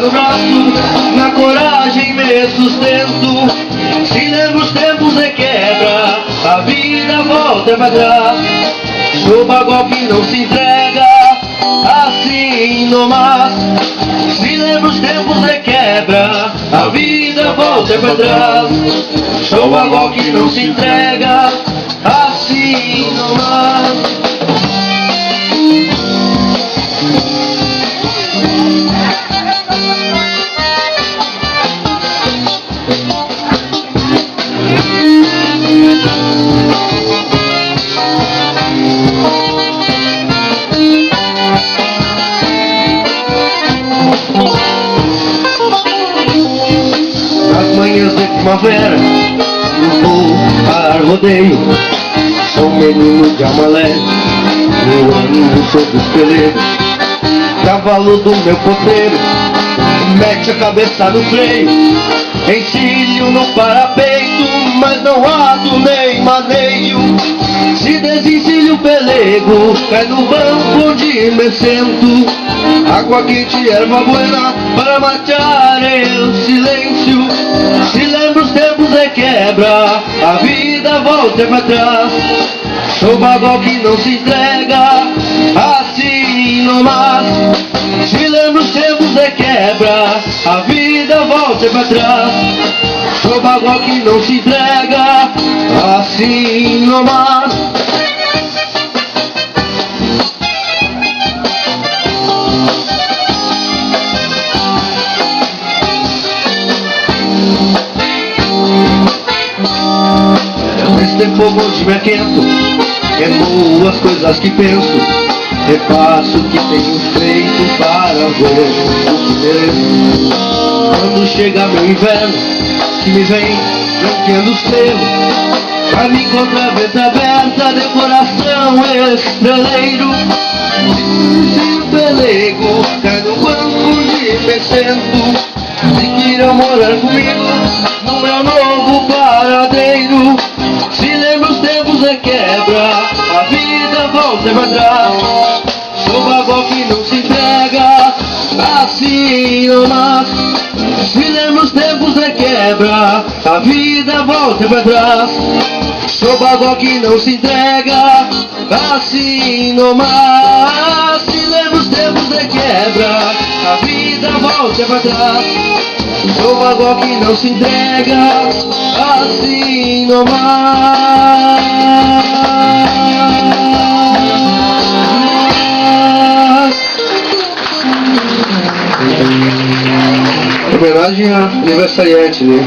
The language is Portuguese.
no braço, na coragem me sustento. Se lembro os tempos e quebra, a vida volta pra trás. Sou bagual que não se entrega, assim nomás. Se lembro os tempos e quebra, a vida volta pra trás. Sou bagual que não se entrega, assim nomás. Nas manhãs de primavera, vou para rodeio. Sou menino de alma leve, voando sobre os peleiros. Cavalo do meu potreiro, mete a cabeça no freio. Encilho no parapeito, mas não ado nem maneio. Se desencilho o pelego, cai no banco onde me sento. Água quente, erva buena, para matar o silêncio. Se lembra os tempos e quebra, a vida volta pra trás. Sou bagual que não se entrega, assim nomás. Se lembra os tempos e quebra, a vida volta pra trás. Sou bagual que não se entrega, assim nomás. Nesse tempo onde me aquento, remoo as coisas que penso, repasso o que tenho feito para ver o que mereço. Quando chega meu inverno, que me vem branqueando os pelos, pra me encontrar venta aberta de coração estreleiro. Se o pelego cai no banco de me sento, se queiram morar comigo no meu novo paradeiro. Se lembra os tempos e quebra, a vida volta pra trás. Sou bagual que não se entrega, assim nomás. Se lembra os tempos e quebra, a vida volta pra trás. Sou bagual que não se entrega, assim nomás. Se lembra os tempos e quebra, a vida volta pra trás. Sou bagual que não se entrega, assim nomás. Homenagem a aniversariante, né?